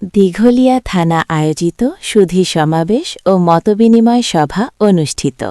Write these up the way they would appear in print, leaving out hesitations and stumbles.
দিঘলিয়া থানা আয়োজিত সুধী সমাবেশ ও মতবিনিময় সভা অনুষ্ঠিত।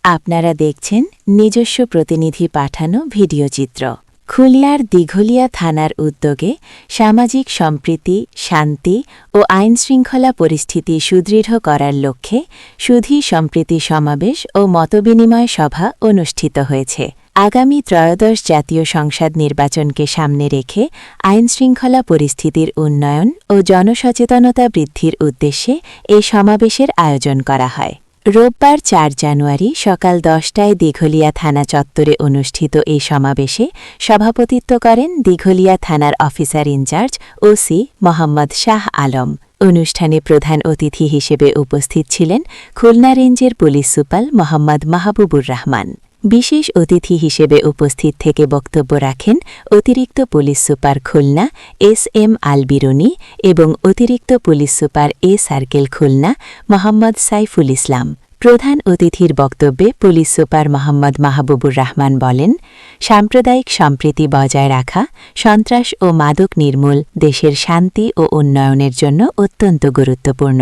আপনারা দেখছেন নিজস্ব প্রতিনিধি পাঠানো ভিডিওচিত্র। খুলনার দিঘলিয়া থানার উদ্যোগে সামাজিক সম্প্রীতি, শান্তি ও আইনশৃঙ্খলা পরিস্থিতি সুদৃঢ় করার লক্ষ্যে সুধী সম্প্রীতি সমাবেশ ও মতবিনিময় সভা অনুষ্ঠিত হয়েছে। আগামী ত্রয়োদশ জাতীয় সংসদ নির্বাচনকে সামনে রেখে আইনশৃঙ্খলা পরিস্থিতির উন্নয়ন ও জনসচেতনতা বৃদ্ধির উদ্দেশ্যে এই সমাবেশের আয়োজন করা হয়। রোববার ৪ জানুয়ারি সকাল ১০টায় দিঘলিয়া থানা চত্বরে অনুষ্ঠিত এই সমাবেশে সভাপতিত্ব করেন দিঘলিয়া থানার officer in charge OC Mohammad Shah Alam. অনুষ্ঠানে প্রধান অতিথি হিসেবে উপস্থিত ছিলেন খুলনা রেঞ্জের পুলিশ সুপার মোহাম্মদ মাহবুবুর রহমান। বিশেষ অতিথি হিসেবে উপস্থিত থেকে বক্তব্য রাখেন অতিরিক্ত police super Khulna S M. Albiruni এবং অতিরিক্ত police super A circle Khulna Mohammad Saiful Islam. প্রধান অতিথির বক্তব্যে পুলিশ সুপার মোহাম্মদ মাহবুবুর রহমান বলেন, সাম্প্রদায়িক সম্প্রীতি বজায় রাখা, সন্ত্রাস ও মাদক নির্মূল দেশের শান্তি ও উন্নয়নের জন্য অত্যন্ত গুরুত্বপূর্ণ।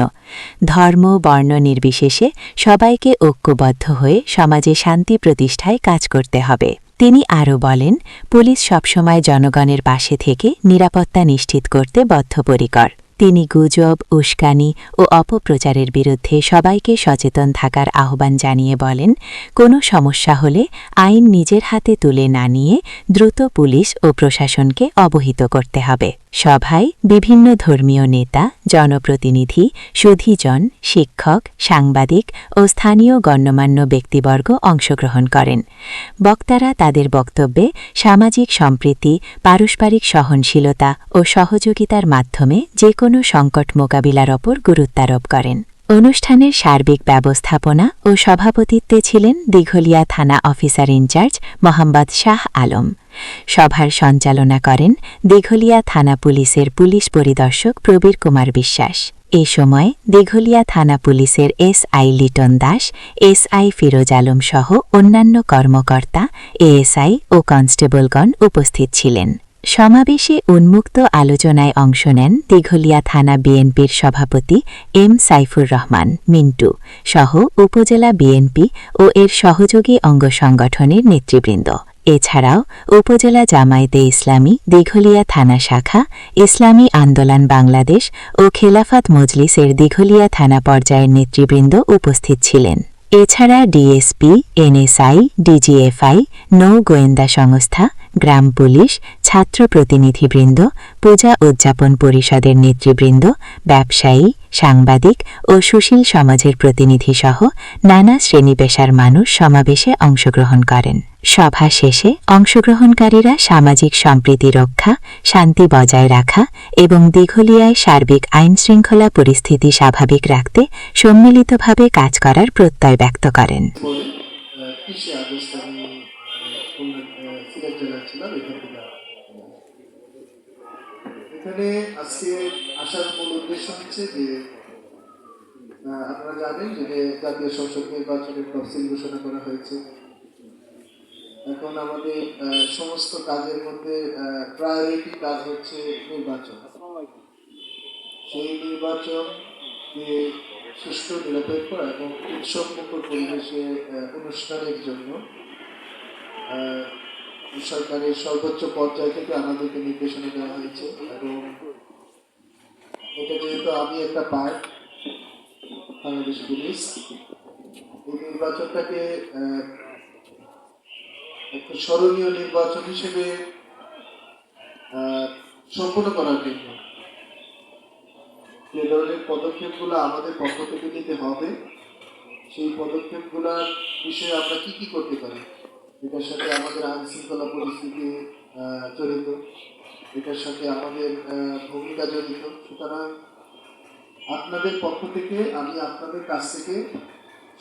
ধর্ম, বর্ণ নির্বিশেষে সবাইকে ঐক্যবদ্ধ হয়ে সমাজে শান্তি প্রতিষ্ঠায় কাজ করতে হবে। তিনি আরও বলেন, পুলিশ সবসময় জনগণের পাশে থেকে নিরাপত্তা নিশ্চিত করতে বদ্ধপরিকর। তিনি গুজব, উস্কানি ও অপপ্রচারের বিরুদ্ধে সবাইকে সচেতন থাকার আহ্বান জানিয়ে বলেন, কোনো সমস্যা হলে আইন নিজের হাতে তুলে না নিয়ে দ্রুত পুলিশ ও প্রশাসনকে অবহিত করতে হবে। সভায় বিভিন্ন ধর্মীয় নেতা, জনপ্রতিনিধি, সুধীজন, শিক্ষক, সাংবাদিক ও স্থানীয় গণ্যমান্য ব্যক্তিবর্গ অংশগ্রহণ করেন। বক্তারা তাদের বক্তব্যে সামাজিক সম্প্রীতি, পারস্পরিক সহনশীলতা ও সহযোগিতার মাধ্যমে যে কোনো সংকট মোকাবিলার ওপর গুরুত্বারোপ করেন। অনুষ্ঠানের সার্বিক ব্যবস্থাপনা ও সভাপতিত্বে ছিলেন দিঘলিয়া থানা অফিসার ইনচার্জ মোহাম্মদ শাহ আলম। সভার সঞ্চালনা করেন দিঘলিয়া থানা পুলিশের পুলিশ পরিদর্শক প্রবীর কুমার বিশ্বাস। এ সময় দিঘলিয়া থানা পুলিশের এসআই লিটন দাস, এসআই ফিরোজ আলম সহ অন্যান্য কর্মকর্তা, এএসআই ও কনস্টেবলগণ উপস্থিত ছিলেন। সমাবেশে উন্মুক্ত আলোচনায় অংশ নেন দিঘলিয়া থানা বিএনপির সভাপতি এম সাইফুর রহমান মিন্টু সহ উপজেলা বিএনপি ও এর সহযোগী অঙ্গ সংগঠনের নেতৃবৃন্দ। এছাড়াও উপজেলা জামায়াতে ইসলামী দিঘলিয়া থানা শাখা, ইসলামী আন্দোলন বাংলাদেশ ও খেলাফত মজলিসের দিঘলিয়া থানা পর্যায়ের নেতৃবৃন্দ উপস্থিত ছিলেন। এছাড়া ডিএসপি, এনএসআই, ডিজিএফআই, নৌ গোয়েন্দা সংস্থা, গ্রাম পুলিশ, ছাত্র প্রতিনিধিবৃন্দ, পূজা উদযাপন পরিষদের নেতৃবৃন্দ, ব্যবসায়ী, সাংবাদিক ও সুশীল সমাজের প্রতিনিধিসহ নানা শ্রেণী পেশার মানুষ সমাবেশে অংশগ্রহণ করেন। সভা শেষে অংশগ্রহণকারীরা সামাজিক সম্প্রীতি রক্ষা, শান্তি বজায় রাখা এবং দিঘলিয়ায় সার্বিক আইনশৃঙ্খলা পরিস্থিতি স্বাভাবিক রাখতে সম্মিলিতভাবে কাজ করার প্রত্যয় ব্যক্ত করেন। এখানে আজকে আসার মূল উদ্দেশ্য হচ্ছে যে আপনারা জানেন যে জাতীয় সংসদ নির্বাচনের তফসিল ঘোষণা করা হয়েছে। এখন আমাদের সমস্ত কাজের মধ্যে প্রায়োরিটি কাজ হচ্ছে নির্বাচন। সেই নির্বাচনকে সুষ্ঠু, নিরপেক্ষ এবং উৎসবমুখর পরিবেশে অনুষ্ঠানের জন্য সরকারের সর্বোচ্চ পর্যায় থেকে আমাদেরকে নির্দেশনা দেওয়া হয়েছে এবং এটা যেহেতু আমি একটা পার্ট বাংলাদেশ পুলিশ, এই নির্বাচনটাকে একটা স্মরণীয় নির্বাচন হিসেবে সম্পন্ন করার জন্য যে ধরনের পদক্ষেপগুলো আমাদের পক্ষ থেকে নিতে হবে, সেই পদক্ষেপগুলোর বিষয়ে আমরা কি করতে পারি। এটার সাথে আমাদের আইনশৃঙ্খলা পরিস্থিতি জড়িত, এটার সাথে আমাদের ভূমিকা জড়িত। সুতরাং আপনাদের পক্ষ থেকে আমি আপনাদের কাছ থেকে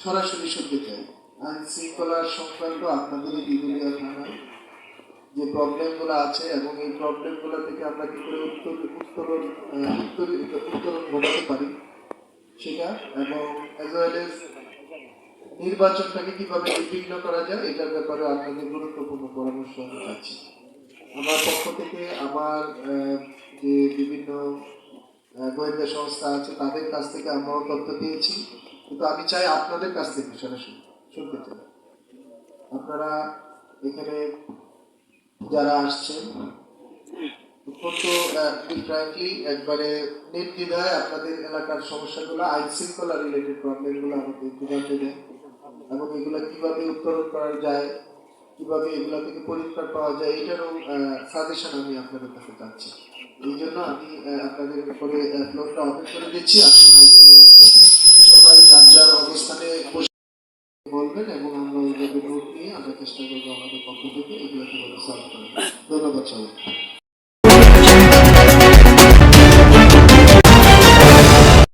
সরাসরি শুনতে চাই আইনশৃঙ্খলা সংক্রান্ত আপনাদের এই দিঘলিয়া থানায় যে প্রবলেমগুলো আছে এবং এই প্রবলেমগুলো থেকে আমরা কি করে উত্তরণ ঘটাতে পারি সেটা, এবং অ্যাজ ওয়েল এজ নির্বাচনটাকে কিভাবে নির্বিঘ্ন করা যায় এটার ব্যাপারে আপনাদের গুরুত্বপূর্ণ পরামর্শ আমি চাচ্ছি। আমার পক্ষ থেকে আমার যে বিভিন্ন গোয়েন্দা সংস্থা আছে তাদের কাছ থেকে আমরাও তথ্য পেয়েছি, কিন্তু আমি চাই আপনাদের কাছ থেকে সরাসরি শুনতে চাই। আপনারা এখানে যারা আসছেন অত্যন্ত ফ্র্যাঙ্কলি একবারে নির্দ্বিধায় আপনাদের এলাকার সমস্যাগুলো, আইন শৃঙ্খলা রিলেটেড প্রবলেমগুলো আমাদের জানতে দেন এবং এগুলো কিভাবে উত্তরণ করা যায়, কিভাবে এগুলো থেকে পরিষ্কার পাওয়া যায়, এটারও সাজেশন আমি আপনাদের কাছে চাচ্ছি। এই জন্য আমি আপনাদের উপরে ফ্লোরটা ওপেন করে দিচ্ছি। আপনারা সবাই যার যার অবস্থানে বসে বলবেন এবং আমরা ওইভাবে নোট নিয়ে আমরা চেষ্টা করবো আমাদের পক্ষ থেকে এগুলো কিভাবে সলভ করা। ধন্যবাদ সবাই।